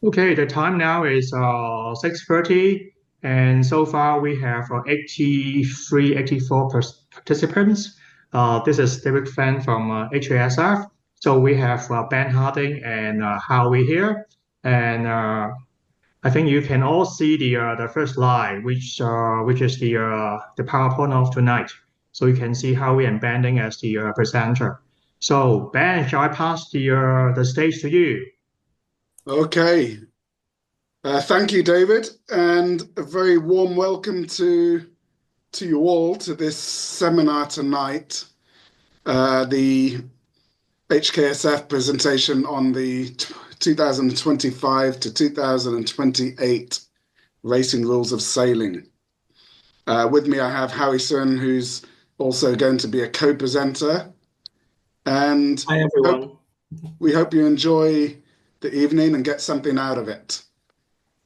Okay, the time now is 6:30, and so far we have 83, 84 participants. This is David Fan from HASF. So we have Ben Harding and Howie here, and I think you can all see the first slide, which is the PowerPoint of tonight. So you can see Howie and Ben as the presenter. So Ben, shall I pass the stage to you? Okay. Thank you, David, and a very warm welcome to you all to this seminar tonight, the HKSF presentation on the 2025 to 2028 racing rules of sailing. With me, I have Howie Sun, who's also going to be a co-presenter, and Hi, hope, everyone. we hope you enjoy the evening and get something out of it.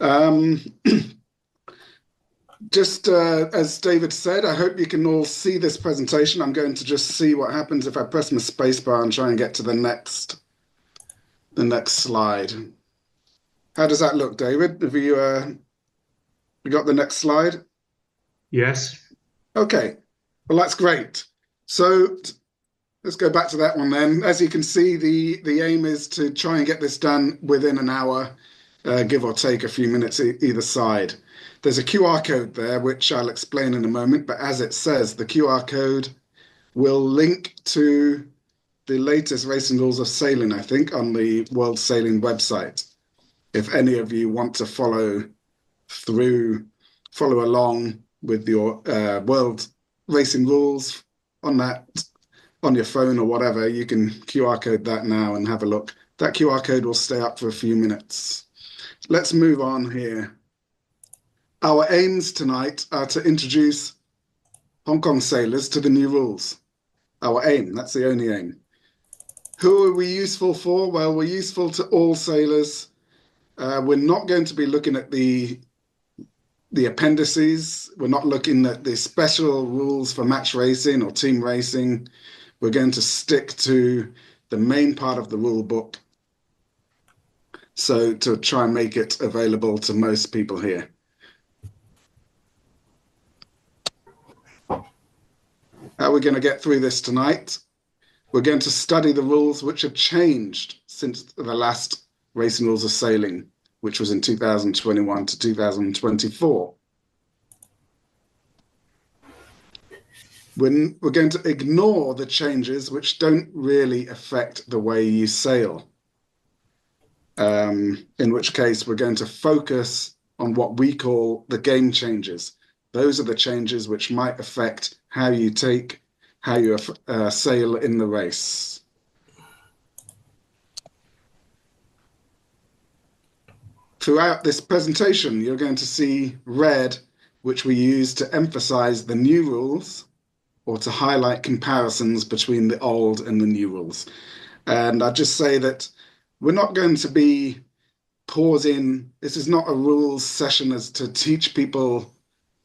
Um, Just as David said, I hope you can all see this presentation. I'm going to just see what happens if I press my spacebar and try and get to the next slide. How does that look, David? Have you got the next slide? Yes. Okay, well that's great. So let's go back to that one then. As you can see, the aim is to try and get this done within an hour, give or take a few minutes either side. There's a QR code there, which I'll explain in a moment, but as it says, the QR code will link to the latest racing rules of sailing, I think, on the World Sailing website. If any of you want to follow along with your world racing rules on that, on your phone or whatever, you can QR code that now and have a look. That QR code will stay up for a few minutes. Let's move on here. Our aims tonight are to introduce Hong Kong sailors to the new rules. Our aim, that's the only aim. Who are we useful for? Well, we're useful to all sailors. We're not going to be looking at the appendices. We're not looking at the special rules for match racing or team racing. We're going to stick to the main part of the rule book. So to try and make it available to most people here. How are we going to get through this tonight? We're going to study the rules which have changed since the last Racing Rules of Sailing, which was in 2021 to 2024. We're going to ignore the changes which don't really affect the way you sail, in which case we're going to focus on what we call the game changes. Those are the changes which might affect how you sail in the race. Throughout this presentation, you're going to see red, which we use to emphasize the new rules or to highlight comparisons between the old and the new rules. And I'll just say that we're not going to be pausing. This is not a rules session as to teach people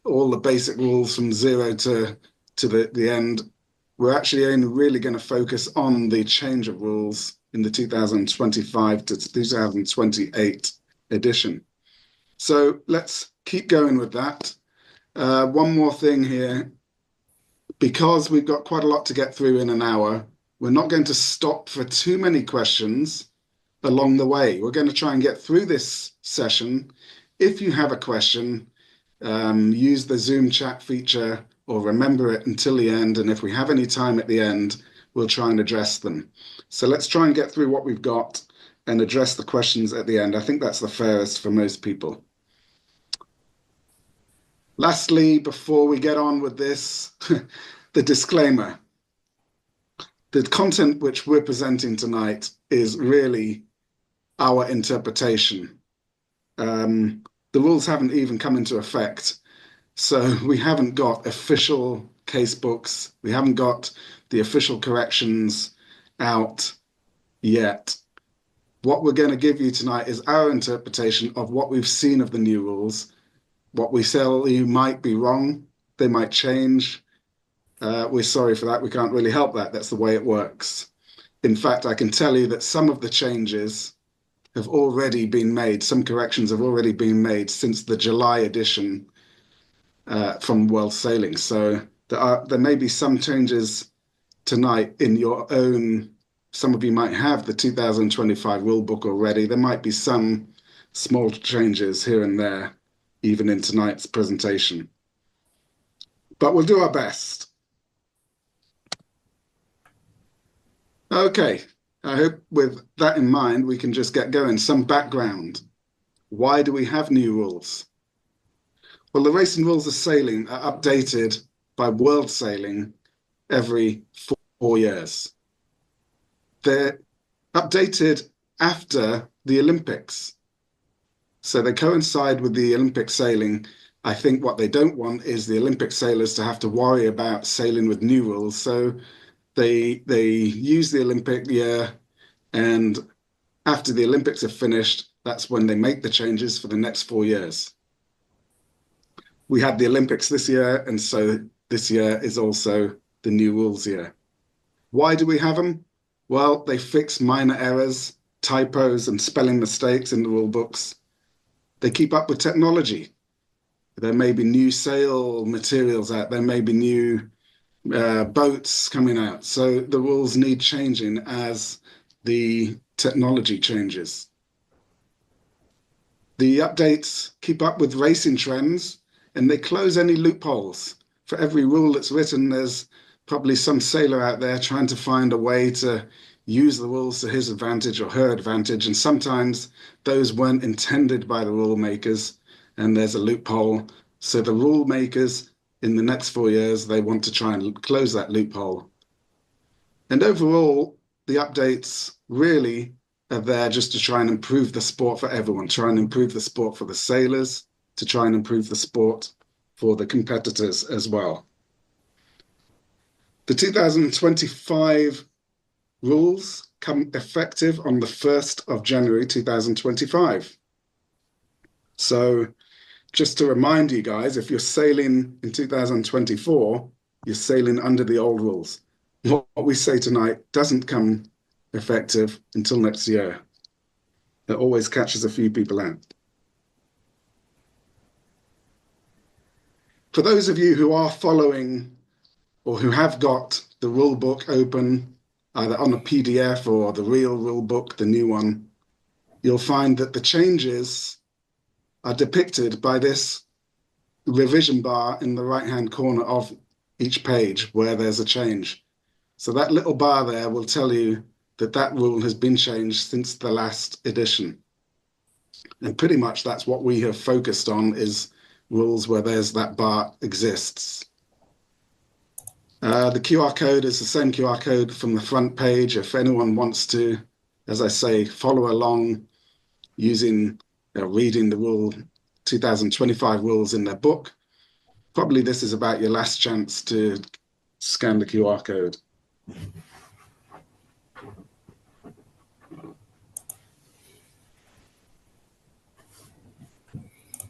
all the basic rules from zero to the end. We're actually only really going to focus on the change of rules in the 2025 to 2028 edition. So let's keep going with that. One more thing here. Because we've got quite a lot to get through in an hour, we're not going to stop for too many questions along the way. We're going to try and get through this session. If you have a question, use the Zoom chat feature or remember it until the end. And if we have any time at the end, we'll try and address them. So let's try and get through what we've got and address the questions at the end. I think that's the fairest for most people. Lastly, before we get on with this, the disclaimer. The content which we're presenting tonight is really our interpretation. The rules haven't even come into effect. So we haven't got official case books. We haven't got the official corrections out yet. What we're going to give you tonight is our interpretation of what we've seen of the new rules. What we tell you might be wrong. They might change. We're sorry for that. We can't really help that. That's the way it works. In fact, I can tell you that some of the changes have already been made. Some corrections have already been made since the July edition from World Sailing. So there may be some changes tonight in your own. Some of you might have the 2025 rule book already. There might be some small changes here and there, even in tonight's presentation. But we'll do our best. Okay, I hope with that in mind, we can just get going. Some background. Why do we have new rules? Well, the racing rules of sailing are updated by World Sailing every 4 years. They're updated after the Olympics. So they coincide with the Olympic sailing. I think what they don't want is the Olympic sailors to have to worry about sailing with new rules. So they use the Olympic year, and after the Olympics are finished, that's when they make the changes for the next 4 years. We had the Olympics this year, and so this year is also the new rules year. Why do we have them? Well, they fix minor errors, typos, and spelling mistakes in the rule books. They keep up with technology. There may be new sail materials out. There may be new boats coming out. So the rules need changing as the technology changes. The updates keep up with racing trends, and they close any loopholes. For every rule that's written, there's probably some sailor out there trying to find a way to use the rules to his advantage or her advantage. And sometimes those weren't intended by the rule makers, and there's a loophole. So the rule makers in the next 4 years, they want to try and close that loophole. And overall, the updates really are there just to try and improve the sport for everyone, try and improve the sport for the sailors, to try and improve the sport for the competitors as well. The 2025 rules come effective on the 1st of January 2025. So just to remind you guys, if you're sailing in 2024, you're sailing under the old rules. What we say tonight doesn't come effective until next year. It always catches a few people out. For those of you who are following or who have got the rule book open, either on a PDF or the real rule book, the new one, you'll find that the changes are depicted by this revision bar in the right-hand corner of each page where there's a change. So that little bar there will tell you that that rule has been changed since the last edition. And pretty much that's what we have focused on, is rules where there's that bar exists. The QR code is the same QR code from the front page. If anyone wants to, as I say, follow along using reading the rule 2025 rules in their book, probably this is about your last chance to scan the QR code.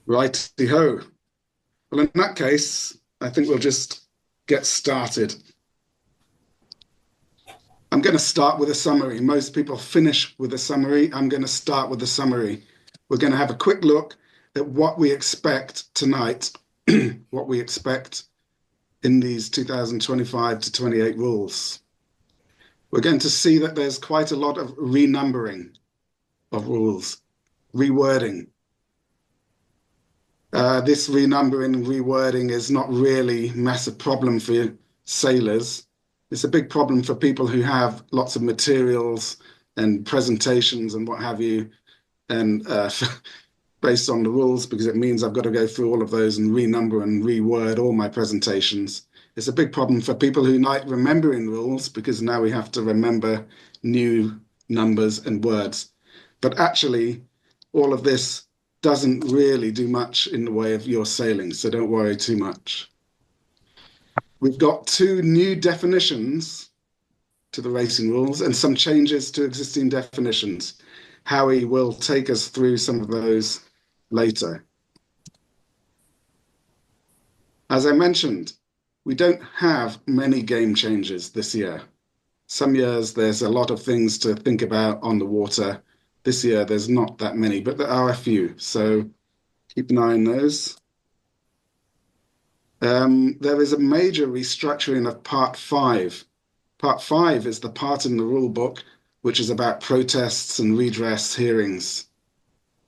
Righty-ho. Well, in that case, I think we'll just get started. I'm going to start with a summary. Most people finish with a summary. I'm going to start with a summary. We're going to have a quick look at what we expect tonight, what we expect in these 2025 to 28 rules. We're going to see that there's quite a lot of renumbering of rules, rewording. This renumbering and rewording is not really a massive problem for sailors. It's a big problem for people who have lots of materials and presentations and what have you, and based on the rules, because it means I've got to go through all of those and renumber and reword all my presentations. It's a big problem for people who like remembering rules, because now we have to remember new numbers and words. But actually, all of this doesn't really do much in the way of your sailing, so don't worry too much. We've got 2 new definitions to the racing rules and some changes to existing definitions. Howie will take us through some of those later. As I mentioned, we don't have many game changes this year. Some years there's a lot of things to think about on the water, This year, there's not that many, but there are a few. So keep an eye on those. There is a major restructuring of Part 5. Part 5 is the part in the rule book which is about protests and redress hearings.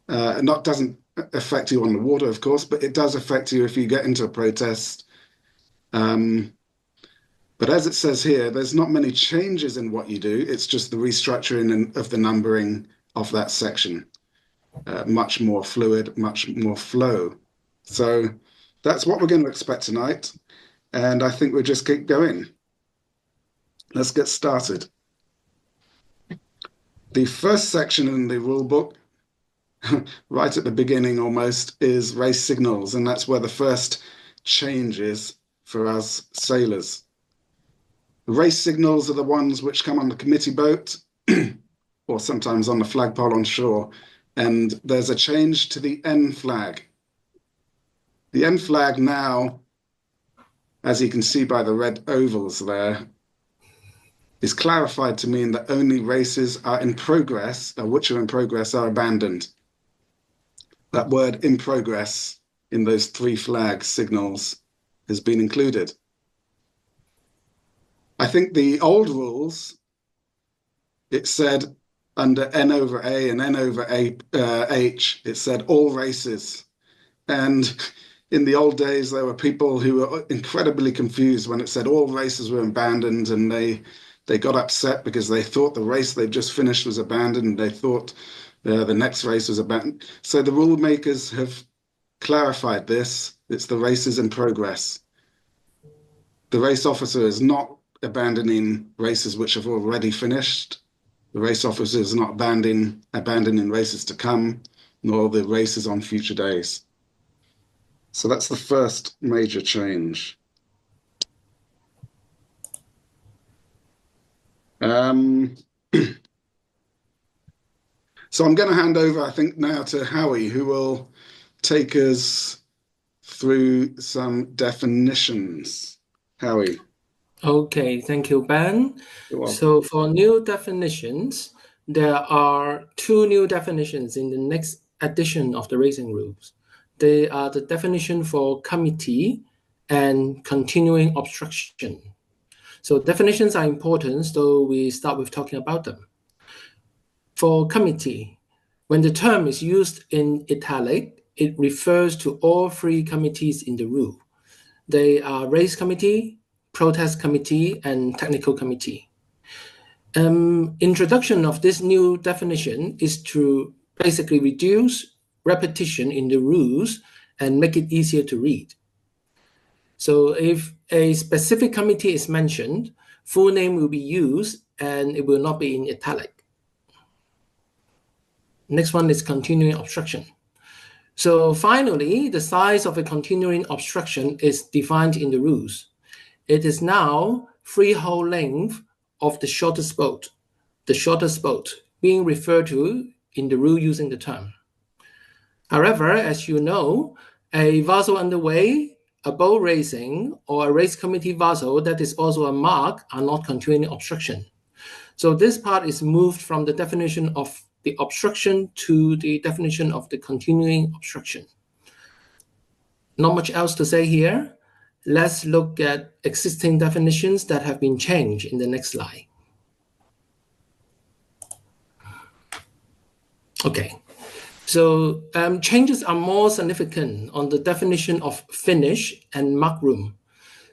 And that doesn't affect you on the water, of course, but it does affect you if you get into a protest. But as it says here, there's not many changes in what you do. It's just the restructuring of the numbering of that section. Much more fluid, much more flow. So that's what we're going to expect tonight. And I think we'll just keep going. Let's get started. The first section in the rule book, right at the beginning almost, is race signals. And that's where the first change is for us sailors. The race signals are the ones which come on the committee boat or sometimes on the flagpole on shore. And there's a change to the N flag. The N flag now, as you can see by the red ovals there, is clarified to mean that only races are in progress, or which are in progress, are abandoned. That word "in progress" in those three flag signals has been included. I think the old rules, it said under N over A and N over H, it said all races. And in the old days, there were people who were incredibly confused when it said all races were abandoned, and they got upset because they thought the race they'd just finished was abandoned, and they thought the next race was abandoned. So the rule makers have clarified this. It's the races in progress. The race officer is not abandoning races which have already finished. The race officer is not abandoning races to come, nor the races on future days. So that's the first major change. So I'm going to hand over, I think, now to Howie, who will take us through some definitions. Howie. Okay, thank you, Ben. So for new definitions, there are two new definitions in the next edition of the racing rules. They are the definition for committee and continuing obstruction. So definitions are important, so we start with talking about them. For committee, when the term is used in italic, it refers to all three committees in the rule. They are race committee, protest committee, and technical committee. Introduction of this new definition is to basically reduce repetition in the rules and make it easier to read. So if a specific committee is mentioned, full name will be used and it will not be in italic. Next one is continuing obstruction. So finally, the size of a continuing obstruction is defined in the rules. It is now 3 hull length of the shortest boat being referred to in the rule using the term. However, as you know, a vessel underway, a boat racing, or a race committee vessel that is also a mark are not continuing obstruction. So this part is moved from the definition of the obstruction to the definition of the continuing obstruction. Not much else to say here. Let's look at existing definitions that have been changed in the next slide. Okay, so changes are more significant on the definition of finish and mark room.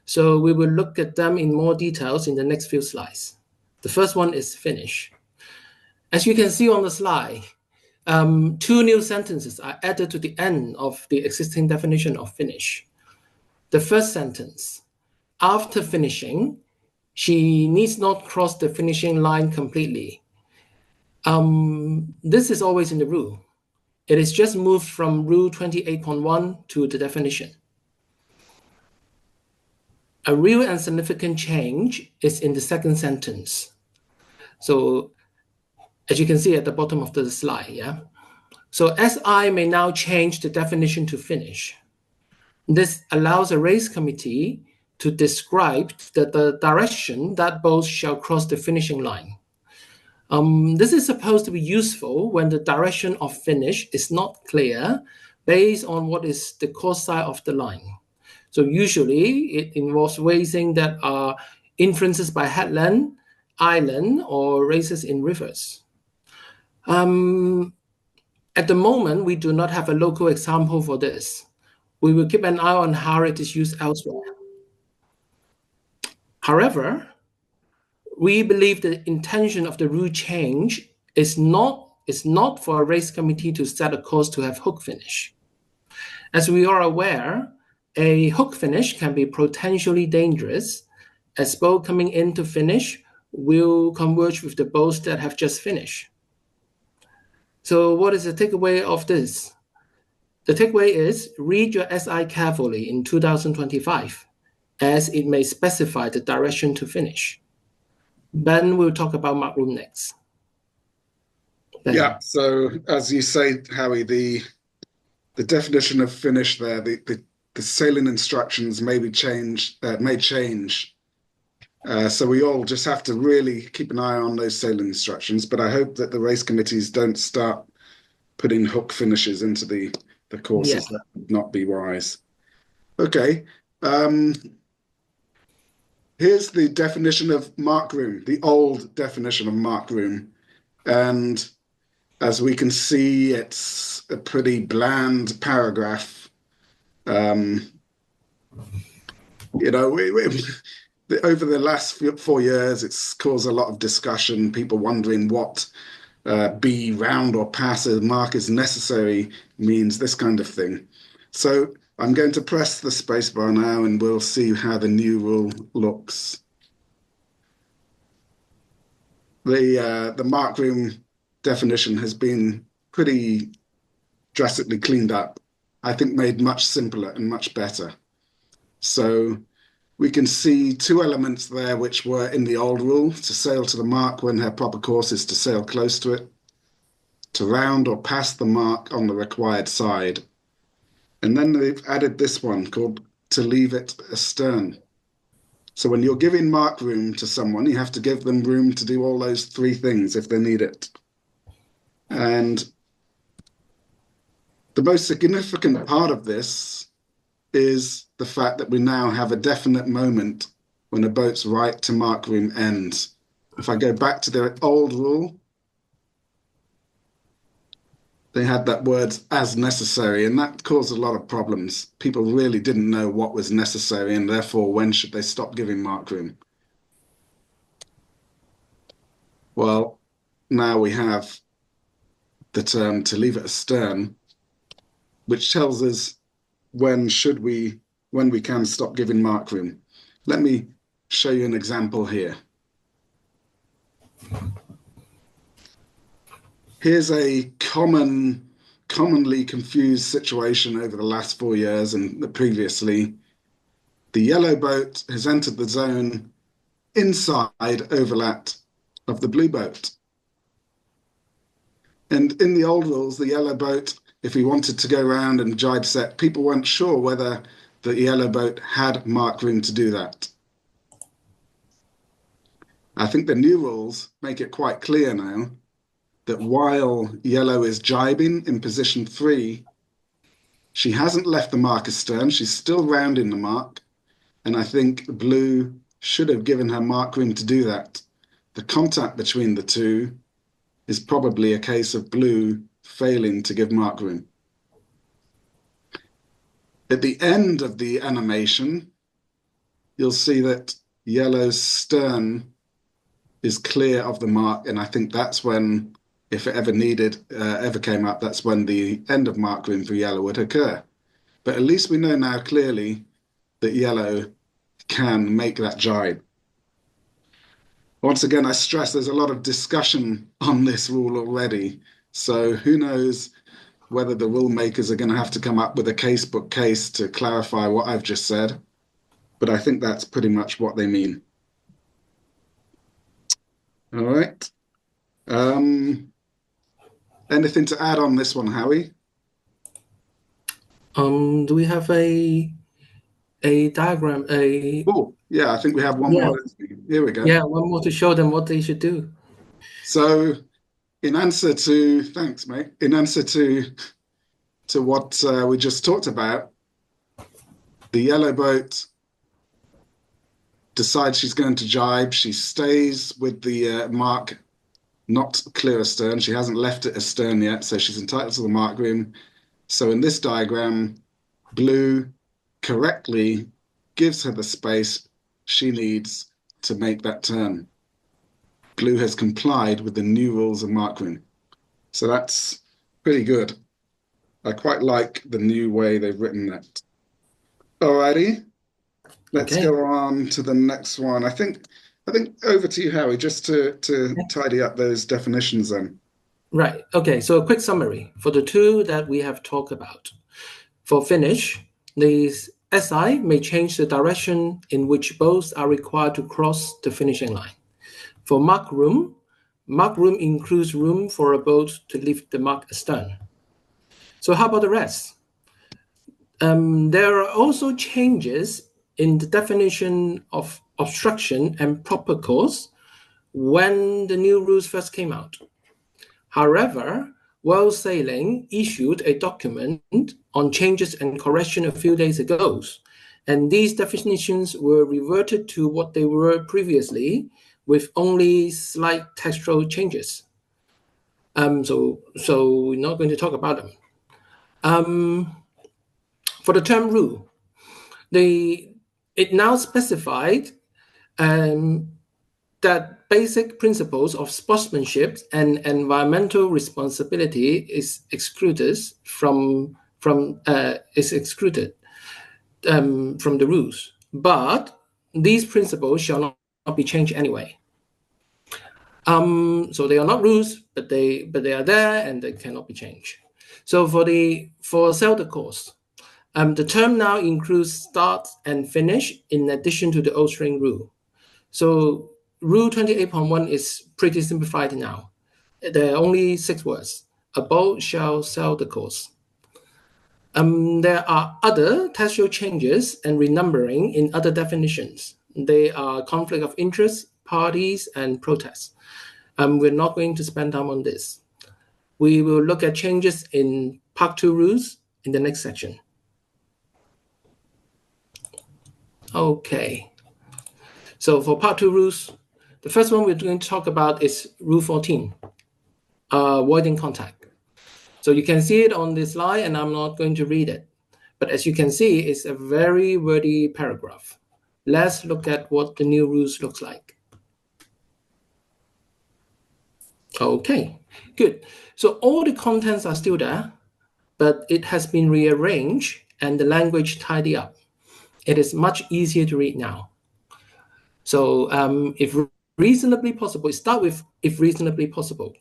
So we will look at them in more details in the next few slides. The first one is finish. As you can see on the slide, 2 new sentences are added to the end of the existing definition of finish. The first sentence, after finishing, she needs not cross the finishing line completely. This is always in the rule. It is just moved from rule 28.1 to the definition. A real and significant change is in the second sentence. So as you can see at the bottom of the slide, yeah? So SI may now change the definition to finish. This allows a race committee to describe the direction that boats shall cross the finishing line. This is supposed to be useful when the direction of finish is not clear based on what is the course side of the line. So usually it involves racing that are influenced by headland, island, or races in rivers. At the moment, we do not have a local example for this. We will keep an eye on how it is used elsewhere. However, we believe the intention of the rule change is not for a race committee to set a course to have hook finish. As we are aware, a hook finish can be potentially dangerous, as boats coming in to finish will converge with the boats that have just finished. So what is the takeaway of this? The takeaway is read your SI carefully in 2025, as it may specify the direction to finish. Ben will talk about mark room next. Ben. Yeah, so as you say, Howie, the definition of finish there, the sailing instructions may change. So we all just have to really keep an eye on those sailing instructions. But I hope that the race committees don't start putting hook finishes into the courses. Yeah. That would not be wise. Okay. Here's the definition of mark room, the old definition of mark room. And as we can see, it's a pretty bland paragraph. Over the last 4 years, it's caused a lot of discussion, people wondering what be round or pass a mark is necessary means, this kind of thing. So I'm going to press the spacebar now and we'll see how the new rule looks. The mark room definition has been pretty drastically cleaned up, I think made much simpler and much better. So we can see two elements there which were in the old rule: to sail to the mark when her proper course is to sail close to it, to round or pass the mark on the required side. And then they've added this one called to leave it astern. So when you're giving mark room to someone, you have to give them room to do all those three things if they need it. And the most significant part of this is the fact that we now have a definite moment when a boat's right to mark room ends. If I go back to the old rule, they had that word as necessary, and that caused a lot of problems. People really didn't know what was necessary, and therefore when should they stop giving mark room. Well, now we have the term to leave it astern, which tells us when we can stop giving mark room. Let me show you an example here. Here's a commonly confused situation over the last 4 years and previously. The yellow boat has entered the zone inside overlap of the blue boat. And in the old rules, the yellow boat, if he wanted to go around and jibe set, people weren't sure whether the yellow boat had mark room to do that. I think the new rules make it quite clear now that while yellow is jibing in position 3, she hasn't left the mark astern, she's still rounding the mark, and I think blue should have given her mark room to do that. The contact between the two is probably a case of blue failing to give mark room. At the end of the animation, you'll see that yellow's stern is clear of the mark, and I think that's when, if it ever came up, that's when the end of mark room for yellow would occur. But at least we know now clearly that yellow can make that jibe. Once again, I stress there's a lot of discussion on this rule already. So who knows whether the rule makers are going to have to come up with a casebook case to clarify what I've just said. But I think that's pretty much what they mean. All right. Anything to add on this one, Howie? Do we have a diagram? Oh, yeah, I think we have one more. Here we go. Yeah, one more to show them what they should do. So in answer to, thanks, mate. In answer to what we just talked about, the yellow boat decides she's going to jibe. She stays with the mark not clear astern. She hasn't left it astern yet, so she's entitled to the mark room. So in this diagram, blue correctly gives her the space she needs to make that turn. Blue has complied with the new rules of mark room. So that's pretty good. I quite like the new way they've written that. Alrighty, let's go on to the next one. I think over to you, Harry, just to tidy up those definitions then. Right. Okay. So a quick summary for the two that we have talked about. For finish, the SI may change the direction in which boats are required to cross the finishing line. For mark room includes room for a boat to leave the mark astern. So how about the rest? There are also changes in the definition of obstruction and proper course when the new rules first came out. However, World Sailing issued a document on changes and correction a few days ago, and these definitions were reverted to what they were previously with only slight textual changes. So we're not going to talk about them. For the term rule, it now specified that basic principles of sportsmanship and environmental responsibility is excluded from the rules, but these principles shall not be changed anyway. So they are not rules, but they are there and they cannot be changed. So for sail the course, the term now includes start and finish in addition to the old string rule. So Rule 28.1 is pretty simplified now. There are only 6 words. A boat shall sail the course. There are other textual changes and renumbering in other definitions. They are conflict of interest, parties, and protests. We're not going to spend time on this. We will look at changes in Part 2 rules in the next section. Okay. So for Part 2 rules, the first one we're going to talk about is Rule 14, avoiding contact. So you can see it on this slide, and I'm not going to read it. But as you can see, it's a very wordy paragraph. Let's look at what the new rules looks like. Okay, good. So all the contents are still there, but it has been rearranged and the language tidied up. It is much easier to read now. So if reasonably possible, start with if reasonably possible.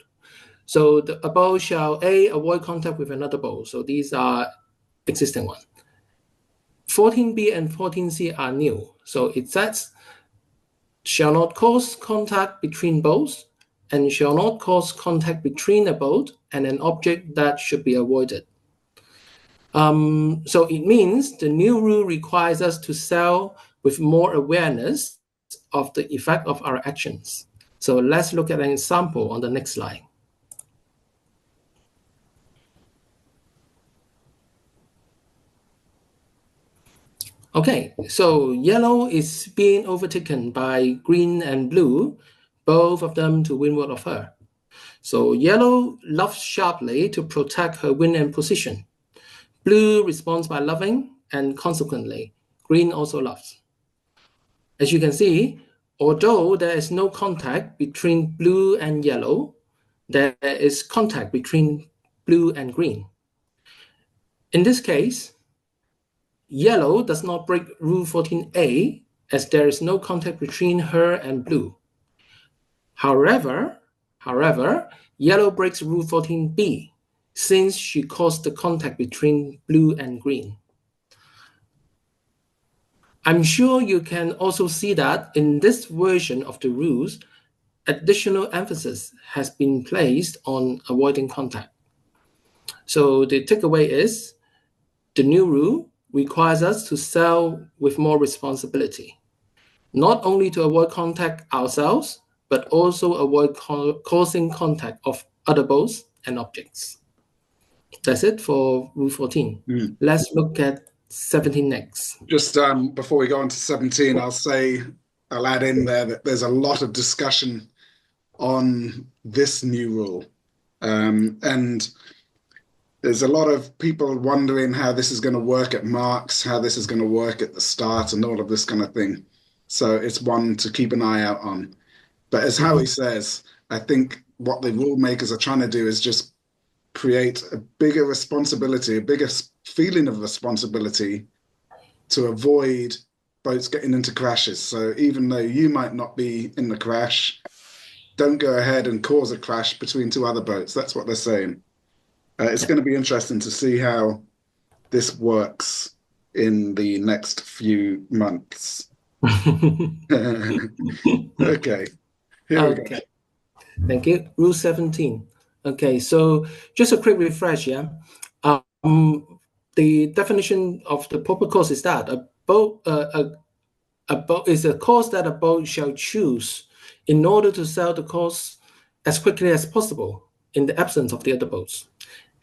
So a boat shall A, avoid contact with another boat. So these are existing ones. 14B and 14C are new. So it says, shall not cause contact between boats and shall not cause contact between a boat and an object that should be avoided. So it means the new rule requires us to sail with more awareness of the effect of our actions. So let's look at an example on the next slide. Okay, so yellow is being overtaken by green and blue, both of them to windward of her. So yellow luffs sharply to protect her wind and position. Blue responds by luffing, and consequently, green also luffs. As you can see, although there is no contact between blue and yellow, there is contact between blue and green. In this case, yellow does not break Rule 14A, as there is no contact between her and blue. However, yellow breaks Rule 14B, since she caused the contact between blue and green. I'm sure you can also see that in this version of the rules, additional emphasis has been placed on avoiding contact. So the takeaway is, the new rule requires us to sail with more responsibility, not only to avoid contact ourselves, but also avoid causing contact of other boats and objects. That's it for Rule 14. Let's look at 17 next. Just before we go on to 17, I'll add in there that there's a lot of discussion on this new rule. And there's a lot of people wondering how this is going to work at marks, how this is going to work at the start, and all of this kind of thing. So it's one to keep an eye out on. But as Howie says, I think what the rule makers are trying to do is just create a bigger responsibility, a bigger feeling of responsibility to avoid boats getting into crashes. So even though you might not be in the crash, don't go ahead and cause a crash between two other boats. That's what they're saying. It's going to be interesting to see how this works in the next few months. Okay. Here we go. Thank you. Rule 17. Okay, so just a quick refresh, yeah. The definition of the proper course is that a boat is a course that a boat shall choose in order to sail the course as quickly as possible in the absence of the other boats.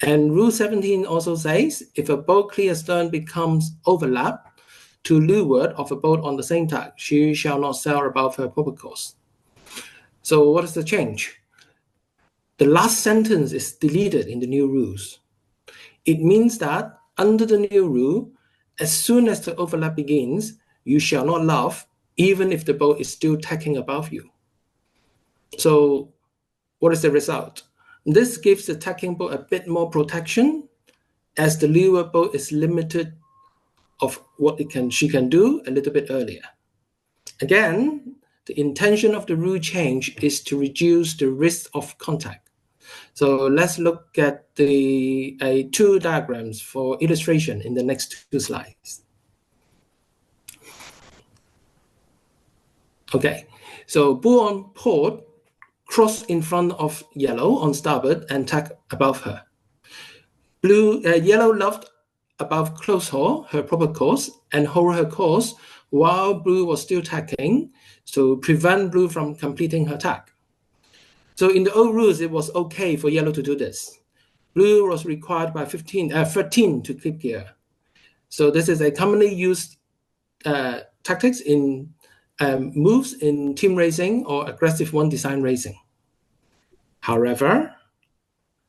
And Rule 17 also says if a boat clear stern becomes overlapped to leeward of a boat on the same tack, she shall not sail above her proper course. So what is the change? The last sentence is deleted in the new rules. It means that under the new rule, as soon as the overlap begins, you shall not luff, even if the boat is still tacking above you. So what is the result? This gives the tacking boat a bit more protection, as the leeward boat is limited of what she can do a little bit earlier. Again, the intention of the rule change is to reduce the risk of contact. So let's look at the two diagrams for illustration in the next two slides. Okay, so bull on port cross in front of yellow on starboard and tack above her. Yellow luffed above close haul, her proper course, and hold her course while blue was still tacking to prevent blue from completing her tack. So in the old rules, it was okay for yellow to do this. Blue was required by 13 to keep gear. So this is a commonly used tactics in moves in team racing or aggressive one design racing. However,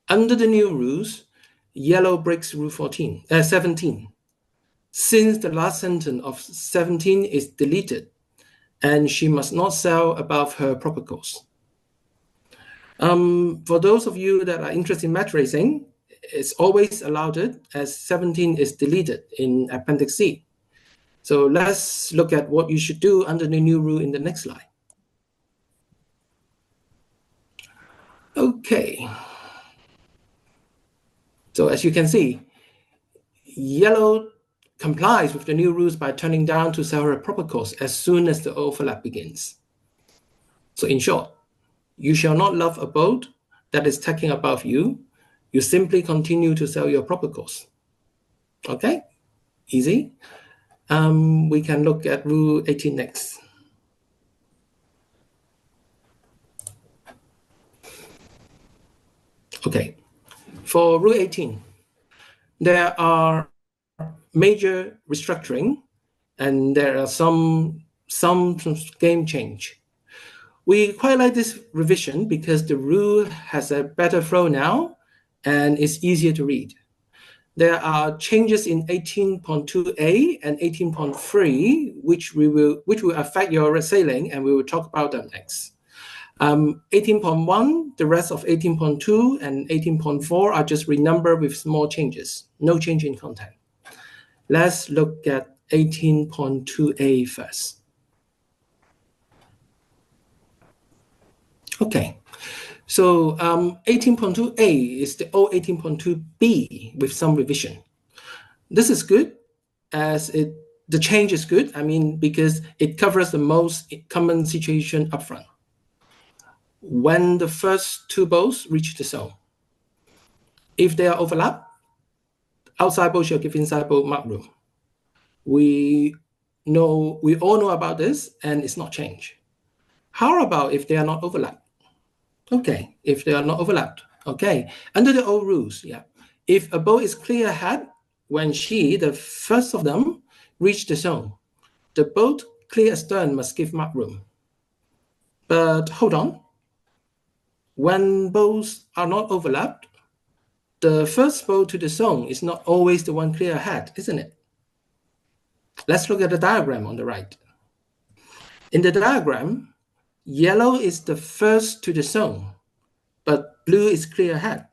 under the new rules, yellow breaks rule 17, since the last sentence of 17 is deleted, and she must not sail above her proper course. For those of you that are interested in match racing, it's always allowed it, as 17 is deleted in Appendix C. So let's look at what you should do under the new rule in the next slide. Okay. So as you can see, yellow complies with the new rules by turning down to sail her proper course as soon as the overlap begins. So in short, you shall not luff a boat that is tacking above you. You simply continue to sail your proper course. Okay, easy. We can look at Rule 18 next. Okay, for Rule 18, there are major restructuring and there are some game change. We quite like this revision because the rule has a better flow now and is easier to read. There are changes in 18.2a and 18.3, which will affect your sailing, and we will talk about them next. 18.1, the rest of 18.2 and 18.4 are just renumbered with small changes, no change in content. Let's look at 18.2a first. Okay, so 18.2a is the old 18.2b with some revision. This is good, as the change is good, because it covers the most common situation upfront. When the first two boats reach the zone, if they are overlapped, outside boat shall give inside boat mark room. We all know about this, and it's not changed. How about if they are not overlapped? Okay, if they are not overlapped. Okay, under the old rules, yeah. If a boat is clear ahead, when she, the first of them, reach the zone, the boat clear astern must give mark room. But hold on. When boats are not overlapped, the first boat to the zone is not always the one clear ahead, isn't it? Let's look at the diagram on the right. In the diagram, yellow is the first to the zone, but blue is clear ahead.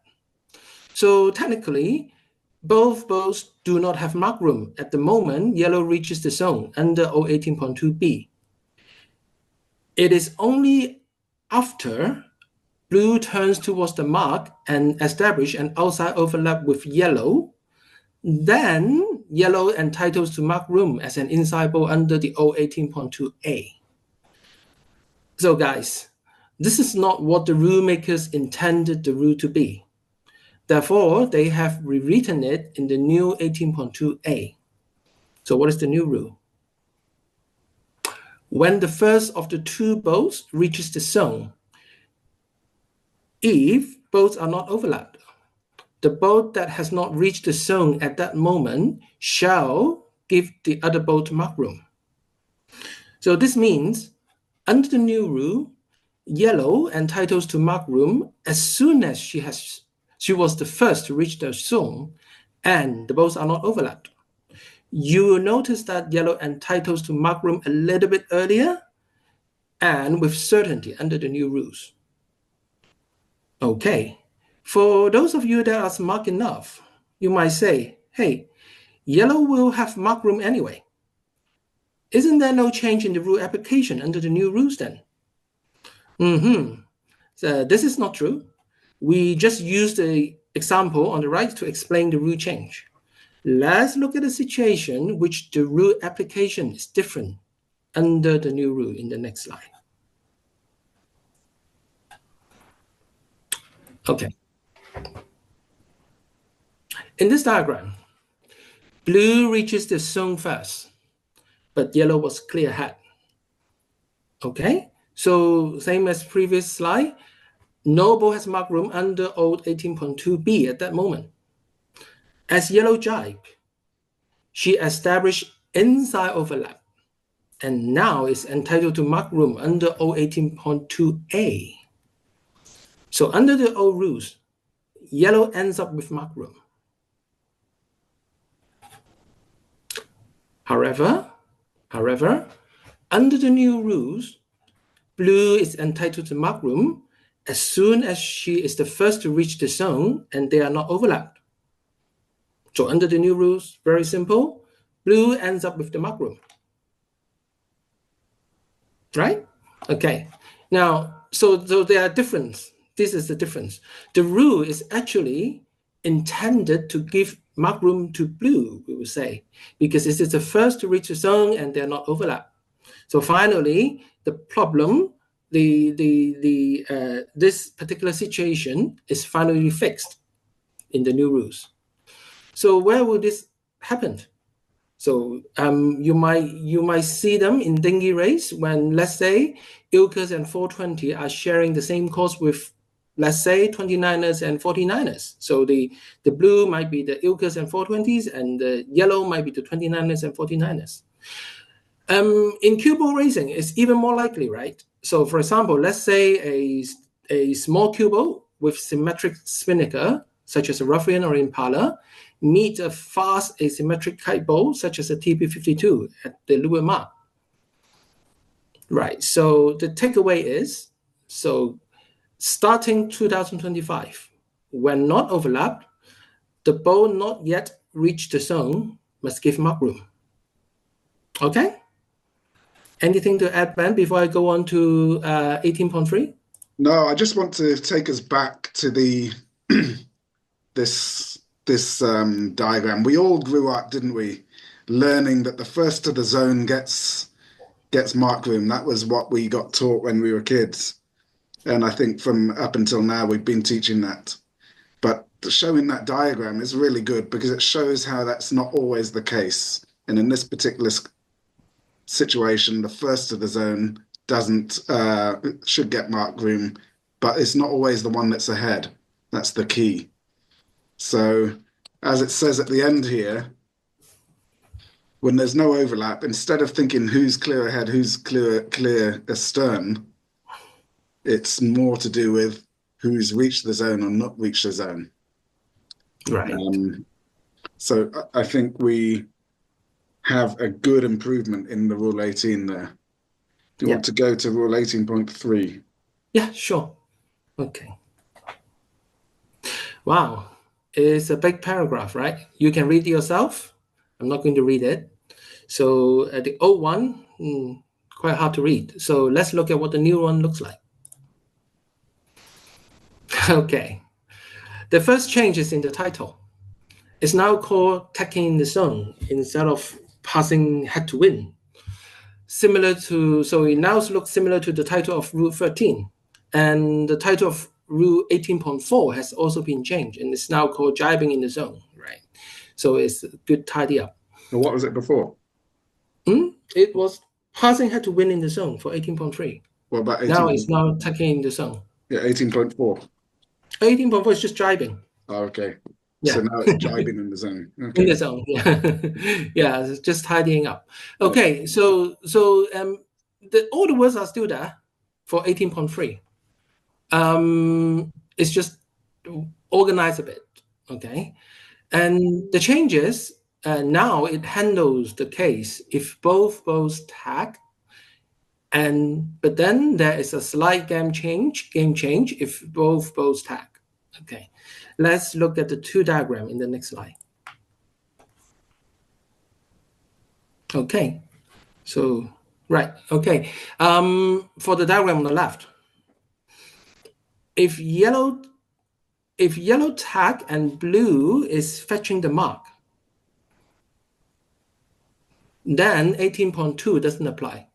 So technically, both boats do not have mark room at the moment yellow reaches the zone under 018.2b. It is only after blue turns towards the mark and establish an outside overlap with yellow, then yellow entitles to mark room as an inside boat under the 018.2a. So guys, this is not what the rule makers intended the rule to be. Therefore, they have rewritten it in the new 18.2a. So what is the new rule? When the first of the two boats reaches the zone, if boats are not overlapped, the boat that has not reached the zone at that moment shall give the other boat mark room. So this means, under the new rule, yellow entitles to mark room as soon as she was the first to reach the zone and the boats are not overlapped. You will notice that yellow entitles to mark room a little bit earlier and with certainty under the new rules. Okay, for those of you that are smart enough, you might say, hey, yellow will have mark room anyway. Isn't there no change in the rule application under the new rules then? So this is not true. We just used the example on the right to explain the rule change. Let's look at a situation which the rule application is different under the new rule in the next slide. Okay. In this diagram, blue reaches the zone first, but yellow was clear ahead. Okay, so same as previous slide, no boat has marked room under old 18.2b at that moment. As yellow jibed, she established inside overlap and now is entitled to mark room under 018.2a. So under the old rules, yellow ends up with mark room. However, under the new rules, blue is entitled to mark room as soon as she is the first to reach the zone and they are not overlapped. So under the new rules, very simple, blue ends up with the mark room. Right? Okay. Now, so there are differences. This is the difference. The rule is actually intended to give mark room to blue, we will say, because this is the first to reach the zone and they're not overlapped. So finally, the problem, this particular situation is finally fixed in the new rules. So where will this happen? So you might see them in dinghy race when, let's say, Ilkers and 420 are sharing the same course with, let's say, 29ers and 49ers. So the blue might be the Ilkers and 420s, and the yellow might be the 29ers and 49ers. In cube racing, it's even more likely, right? So for example, let's say a small cube with symmetric spinnaker, such as a Ruffian or Impala, meet a fast asymmetric kite boat, such as a TP52 at the Leeward mark. Right, so the takeaway is, so starting 2025, when not overlapped, the boat not yet reached the zone must give mark room. Okay? Anything to add, Ben, before I go on to 18.3? No, I just want to take us back to the this diagram. We all grew up, didn't we, learning that the first to the zone gets mark room. That was what we got taught when we were kids. And I think from up until now, we've been teaching that. But showing that diagram is really good because it shows how that's not always the case. And in this particular situation, the first to the zone doesn't should get mark room, but it's not always the one that's ahead. That's the key. So as it says at the end here, when there's no overlap, instead of thinking who's clear ahead, who's clear astern, it's more to do with who's reached the zone or not reached the zone. Right. So I think we have a good improvement in the Rule 18 there. Do you want to go to Rule 18.3? Yeah, sure. Okay. Wow. It's a big paragraph, right? You can read it yourself. I'm not going to read it. So the old one, quite hard to read. So let's look at what the new one looks like. Okay. The first change is in the title. It's now called tackling the zone instead of passing head to wind. So it now looks similar to the title of Rule 13. And the title of Rule 18.4 has also been changed, and it's now called jibing in the zone, right? So it's a good tidy up. Well, what was it before? It was passing head to wind in the zone for 18.3. What about 18.4? Now it's now tackling in the zone. Yeah, 18.4. 18.4 is just jibing. Oh, okay. Yeah. So now it's jibing in the zone. Okay. In the zone, yeah. Yeah, it's just tidying up. Okay, so all the words are still there for 18.3. It's just organized a bit, okay? And the changes, now it handles the case if both boats tag, but then there is a slight game change if both boats tag. Okay, let's look at the two diagram in the next slide. Okay, so right, okay. For the diagram on the left, if yellow tag and blue is fetching the mark, then 18.2 doesn't apply.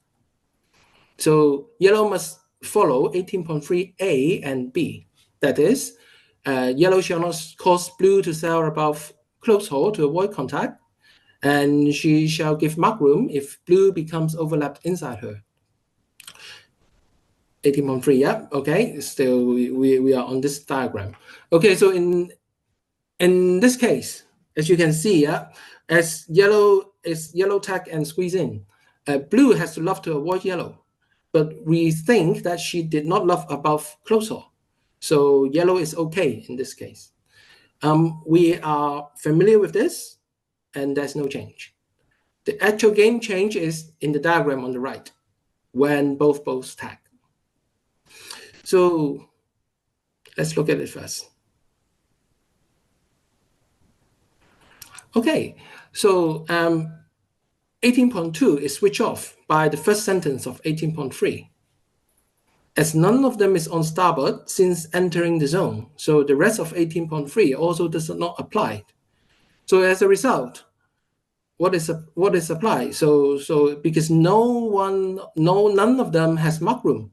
So yellow must follow 18.3A and B. That is, yellow shall not cause blue to sail above close haul to avoid contact, and she shall give mark room if blue becomes overlapped inside her. 18.3, yeah, okay. Still, we are on this diagram. Okay, so in this case, as you can see, as yellow tag and squeeze in, blue has to love to avoid yellow, but we think that she did not love above close haul, so yellow is okay in this case. We are familiar with this, and there's no change. The actual game change is in the diagram on the right, when both boats tag. So let's look at it first. Okay, so 18.2 is switched off by the first sentence of 18.3. As none of them is on starboard since entering the zone, so the rest of 18.3 also does not apply. So as a result, what is applied? So because none of them has mark room,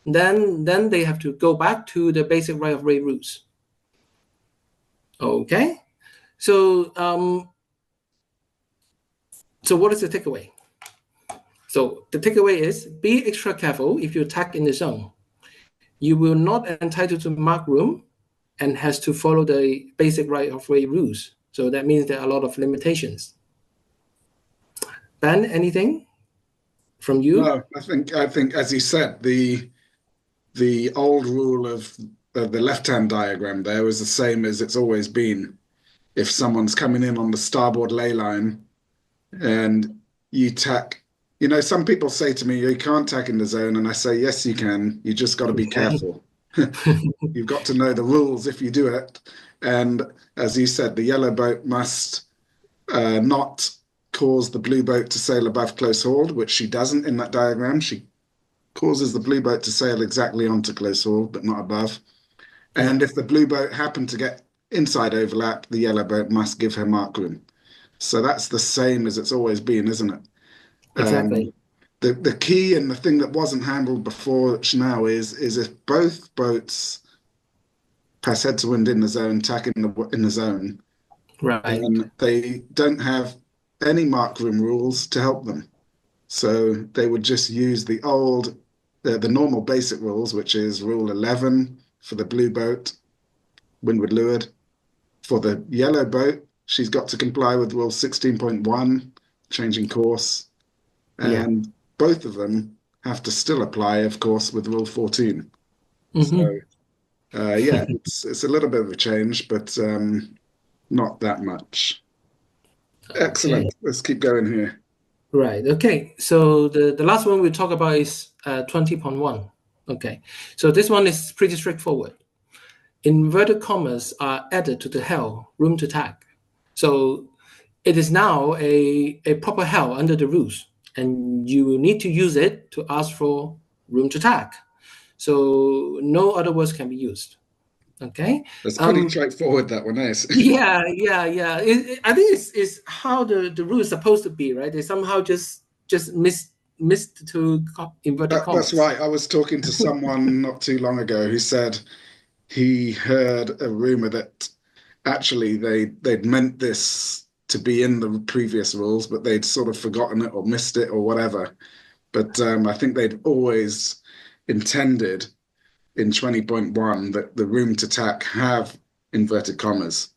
then they have to go back to the basic right of way rules. Okay, so what is the takeaway? So the takeaway is be extra careful if you tag in the zone. You will not entitled to mark room and has to follow the basic right of way rules. So that means there are a lot of limitations. Ben, anything from you? No, I think as you said, the old rule of the left-hand diagram there was the same as it's always been. If someone's coming in on the starboard ley line and you tack, some people say to me, you can't tack in the zone, and I say, yes, you can. You just got to be careful. You've got to know the rules if you do it. And as you said, the yellow boat must not cause the blue boat to sail above close hauled, which she doesn't in that diagram. She causes the blue boat to sail exactly onto close hauled, but not above. And if the blue boat happened to get inside overlap, the yellow boat must give her mark room. So that's the same as it's always been, isn't it? Exactly. The key and the thing that wasn't handled before now is if both boats pass head to wind in the zone, tack in the zone, right, and they don't have any mark room rules to help them. So they would just use the old the normal basic rules, which is rule 11 for the blue boat, windward leeward. For the yellow boat, she's got to comply with rule 16.1, changing course. And both of them have to still apply, of course, with rule 14. So, yeah, it's a little bit of a change, but not that much. Excellent. Okay. Let's keep going here. Right. Okay. So the last one we talk about is 20.1. Okay. So this one is pretty straightforward. Inverted commas are added to the hell, room to tack. So it is now a proper hell under the rules, and you will need to use it to ask for room to tack. So no other words can be used. Okay. That's pretty straightforward, that one is. Yeah. I think it's how the rule is supposed to be, right? They somehow just missed to inverted commas. That's right. I was talking to someone not too long ago who said he heard a rumor that actually they'd meant this to be in the previous rules, but they'd sort of forgotten it or missed it or whatever. But I think they'd always intended in 20.1 that the room to tack have inverted commas,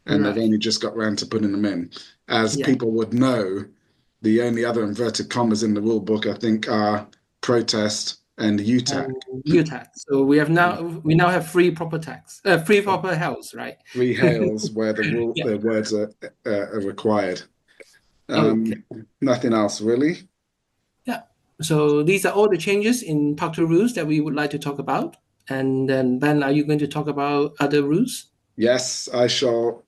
and they've only just got round to putting them in. As people would know, the only other inverted commas in the rule book, I think, are protest and UTAC. UTAC. So we now have three proper tacks, three proper hells, right? 3 hails where the words are required. Nothing else really. Yeah. So these are all the changes in Part 2 rules that we would like to talk about. And then Ben, are you going to talk about other rules? Yes, I shall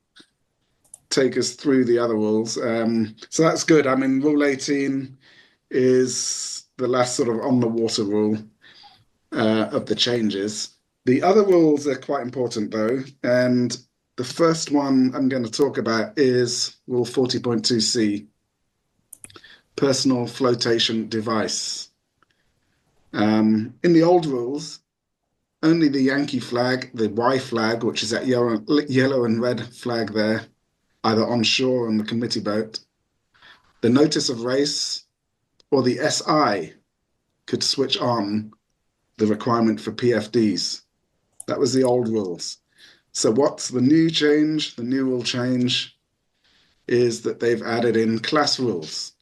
take us through the other rules. So that's good. I mean, Rule 18 is the last sort of on the water rule of the changes. The other rules are quite important though, and the first one I'm going to talk about is Rule 40.2c, personal flotation device. In the old rules, only the Yankee flag, the Y flag, which is that yellow and red flag there, either on shore on the committee boat, the notice of race, or the SI could switch on the requirement for PFDs. That was the old rules. So what's the new change? The new rule change is that they've added in class rules.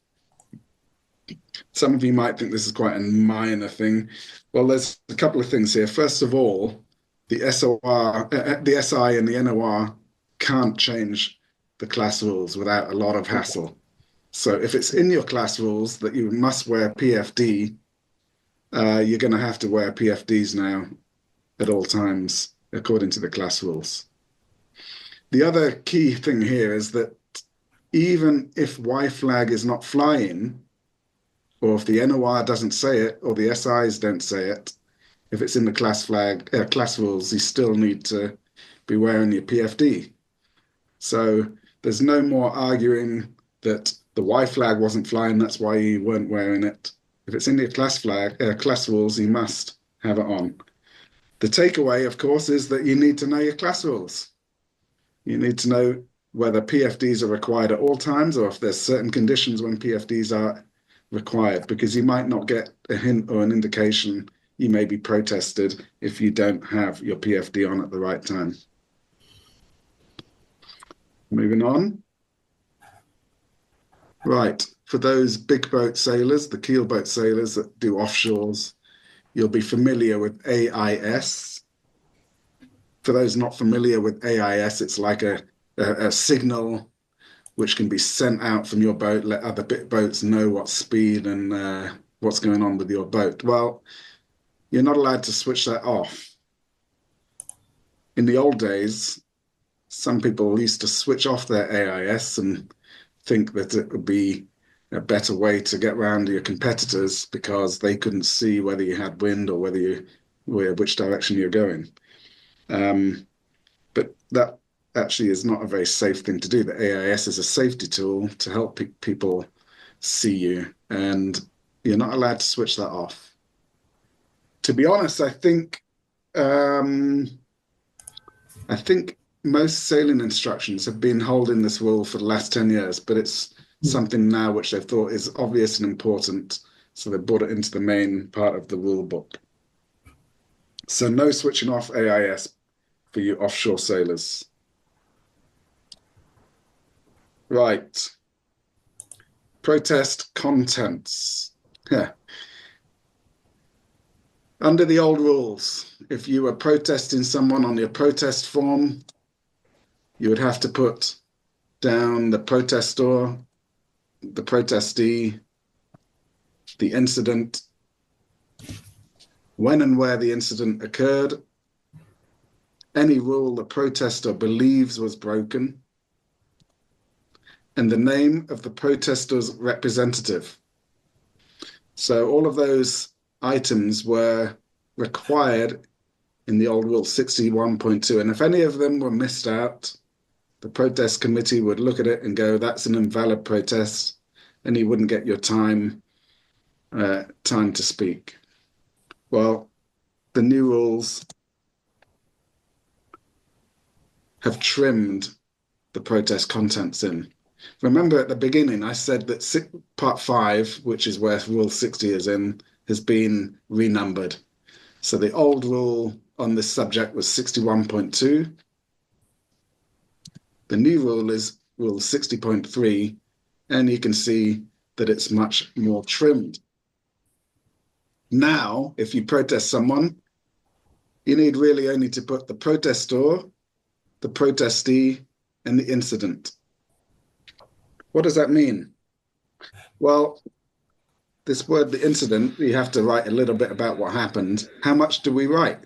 Some of you might think this is quite a minor thing. Well, there's a couple of things here. First of all, the the SI and the NOR can't change the class rules without a lot of hassle. So if it's in your class rules that you must wear PFD, you're going to have to wear PFDs now at all times, according to the class rules. The other key thing here is that even if Y flag is not flying, or if the NOR doesn't say it, or the SIs don't say it, if it's in the class rules, you still need to be wearing your PFD. So there's no more arguing that the Y flag wasn't flying, that's why you weren't wearing it. If it's in your class rules, you must have it on. The takeaway, of course, is that you need to know your class rules. You need to know whether PFDs are required at all times, or if there's certain conditions when PFDs are required, because you might not get a hint or an indication you may be protested if you don't have your PFD on at the right time. Moving on. Right, for those big boat sailors, the keel boat sailors that do offshores, you'll be familiar with AIS. For those not familiar with AIS, it's like a signal which can be sent out from your boat, let other big boats know what speed and what's going on with your boat. Well, you're not allowed to switch that off. In the old days, some people used to switch off their AIS and think that it would be a better way to get around your competitors because they couldn't see whether you had wind or which direction you're going. But that actually is not a very safe thing to do. The AIS is a safety tool to help people see you, and you're not allowed to switch that off. To be honest, I think most sailing instructions have been holding this rule for the last 10 years, but it's something now which they've thought is obvious and important, So they brought it into the main part of the rule book. So no switching off AIS for you offshore sailors. Right. Protest contents. Yeah. Under the old rules, if you were protesting someone on your protest form, you would have to put down the protestor, the protestee, the incident, when and where the incident occurred, any rule the protester believes was broken, and the name of the protester's representative. So all of those items were required in the old rule 61.2. And if any of them were missed out, the protest committee would look at it and go, that's an invalid protest, and you wouldn't get your time to speak. Well, the new rules have trimmed the protest contents in. Remember at the beginning, I said that part 5, which is where rule 60 is in, has been renumbered. So the old rule on this subject was 61.2. The new rule is rule 60.3, and you can see that it's much more trimmed. Now, if you protest someone, you need really only to put the protestor, the protestee, and the incident. What does that mean? Well, this word, the incident, you have to write a little bit about what happened. How much do we write?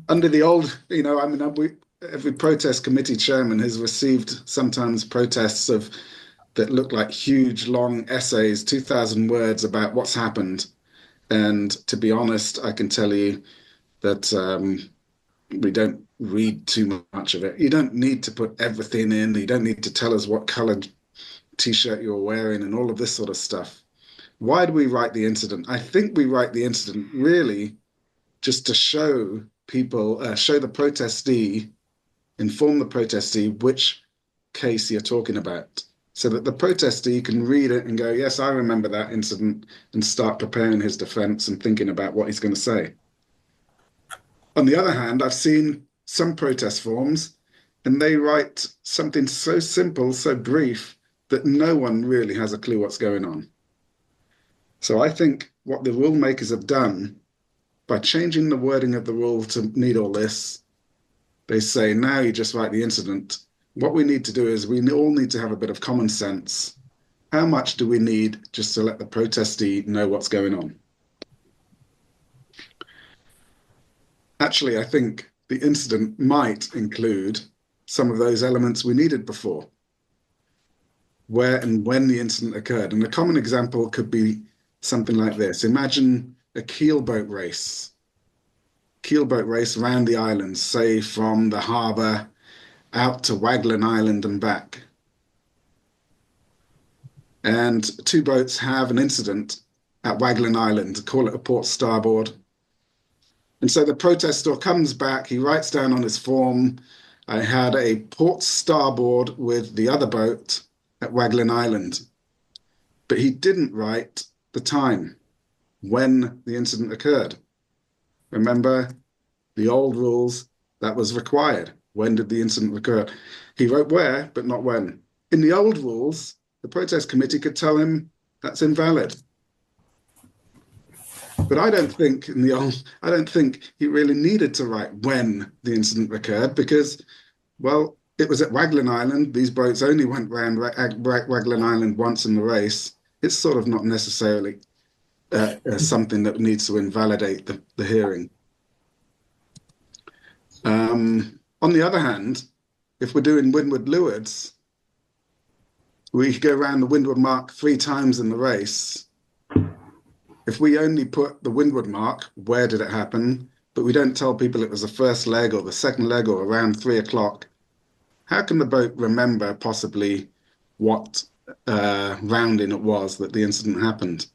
Under the old, every protest committee chairman has received sometimes protests that look like huge, long essays, 2,000 words about what's happened. And to be honest, I can tell you that we don't read too much of it. You don't need to put everything in. You don't need to tell us what colored T-shirt you're wearing and all of this sort of stuff. Why do we write the incident? I think we write the incident really just to show people, show the protestee, inform the protestee which case you're talking about, so that the protestee can read it and go, yes, I remember that incident, and start preparing his defense and thinking about what he's going to say. On the other hand, I've seen some protest forms, and they write something so simple, so brief, that no one really has a clue what's going on. So I think what the rule makers have done, by changing the wording of the rule to need all this, they say, now you just write the incident. What we need to do is we all need to have a bit of common sense. How much do we need just to let the protestee know what's going on? Actually, I think the incident might include some of those elements we needed before. Where and when the incident occurred. And a common example could be something like this. Imagine a keelboat race. Keelboat race around the island, say from the harbour out to Waglan Island and back. And two boats have an incident at Waglan Island, call it a port starboard. And so the protester comes back, he writes down on his form, I had a port starboard with the other boat at Waglan Island. But he didn't write the time when the incident occurred. Remember, the old rules, that was required. When did the incident occur? He wrote where, but not when. In the old rules, the protest committee could tell him that's invalid. But I don't think he really needed to write when the incident occurred because, well, it was at Waglan Island. These boats only went round Waglan Island once in the race. It's sort of not necessarily something that needs to invalidate the hearing. On the other hand, if we're doing windward lewards, we go around the windward mark 3 times in the race. If we only put the windward mark, where did it happen, but we don't tell people it was the first leg or the second leg or around 3 o'clock, how can the boat remember possibly what rounding it was that the incident happened?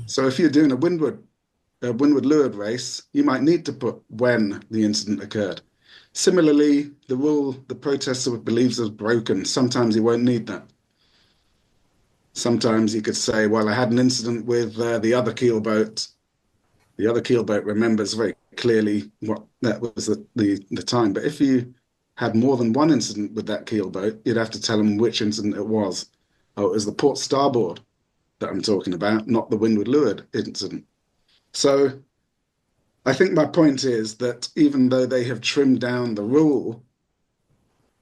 So if you're doing a windward leeward race, you might need to put when the incident occurred. Similarly, the rule the protester believes is broken, sometimes you won't need that. Sometimes you could say, well, I had an incident with the other keelboat. The other keelboat remembers very clearly what that was the time. But if you had more than one incident with that keelboat, you'd have to tell them which incident it was. Oh, it was the port starboard that I'm talking about, not the windward leeward incident. So I think my point is that even though they have trimmed down the rule,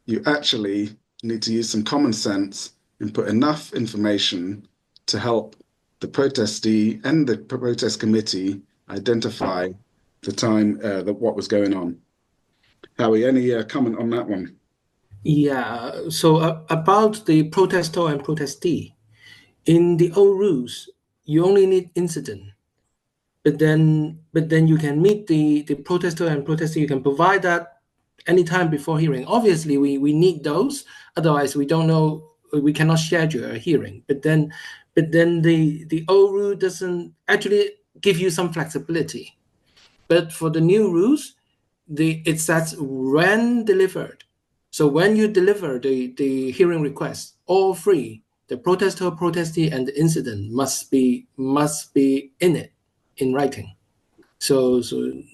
you actually need to use some common sense and put enough information to help the protestee and the protest committee identify the time what was going on. Howie, any comment on that one? Yeah, so about the protester and protestee, in the old rules, you only need incident, but then you can meet the protester and protestee. You can provide that anytime before hearing. Obviously, we need those. Otherwise, we don't know. We cannot schedule a hearing. But then the old rule doesn't actually give you some flexibility. But for the new rules, it says when delivered. So when you deliver the hearing request, all three, the protester, protestee, and the incident must be in it, in writing. So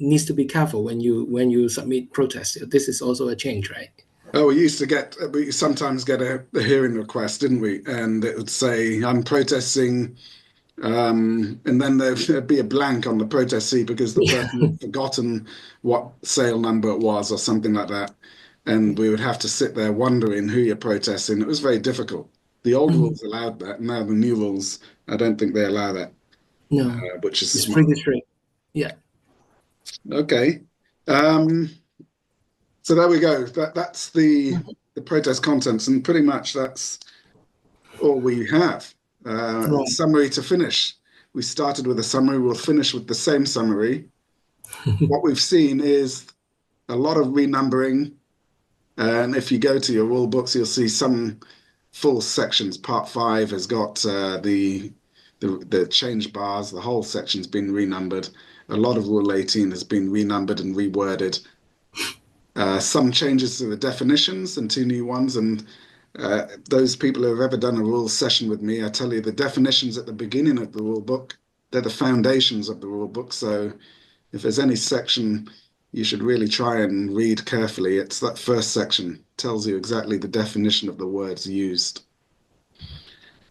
needs to be careful when you submit protest. This is also a change, right? Oh, we sometimes get a hearing request, didn't we? And it would say, I'm protesting, and then there'd be a blank on the protestee because the person had forgotten what sale number it was or something like that. And we would have to sit there wondering who you're protesting. It was very difficult. The old rules allowed that. Now the new rules, I don't think they allow that. No, which is it's smart. pretty straight. Yeah. Okay. So there we go. That's the protest contents, and pretty much that's all we have. Right. Summary to finish. We started with a summary. We'll finish with the same summary. What we've seen is a lot of renumbering. And if you go to your rule books, you'll see some full sections. Part 5 has got the change bars. The whole section's been renumbered. A lot of Rule 18 has been renumbered and reworded. Some changes to the definitions and 2 new ones. And those people who have ever done a rules session with me, I tell you, the definitions at the beginning of the rule book, they're the foundations of the rule book. So if there's any section you should really try and read carefully, it's that first section. It tells you exactly the definition of the words used.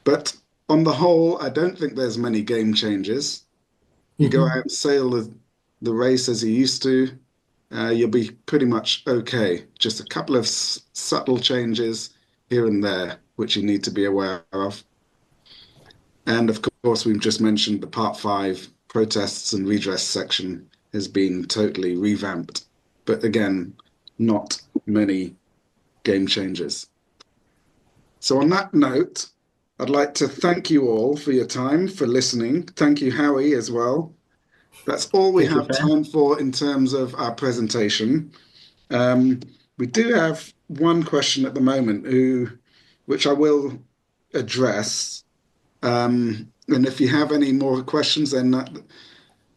But on the whole, I don't think there's many game changes. You go out and sail the race as you used to, you'll be pretty much okay. Just a couple of subtle changes here and there, which you need to be aware of. And of course, we've just mentioned the Part 5 protests and redress section has been totally revamped. But again, not many game changes. So on that note, I'd like to thank you all for your time, for listening. Thank you, Howie, as well. That's all we have time for in terms of our presentation. We do have one question at the moment, which I will address. And if you have any more questions, then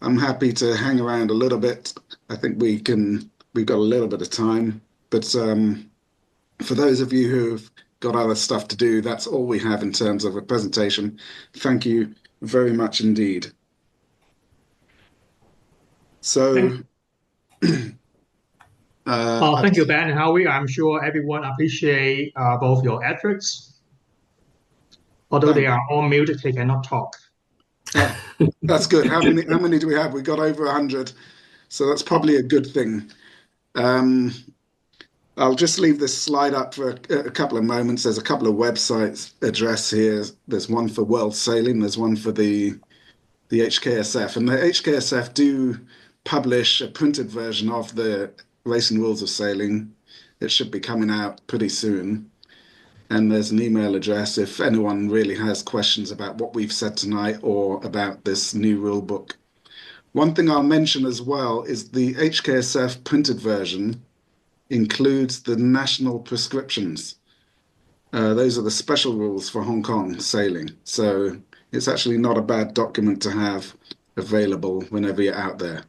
I'm happy to hang around a little bit. I think we've got a little bit of time. But for those of you who've got other stuff to do, that's all we have in terms of a presentation. Thank you very much indeed. So, thank you, Ben and Howie. I'm sure everyone appreciate both your efforts. Although they are all muted, they cannot talk. That's good. How many do we have? We got over 100, so that's probably a good thing. I'll just leave this slide up for a couple of moments. There's a couple of websites addressed here. There's one for World Sailing. There's one for the HKSF, and the HKSF do publish a printed version of the Racing Rules of Sailing. It should be coming out pretty soon. And there's an email address if anyone really has questions about what we've said tonight or about this new rule book. One thing I'll mention as well is the HKSF printed version includes the national prescriptions. Those are the special rules for Hong Kong sailing. So it's actually not a bad document to have available whenever you're out there.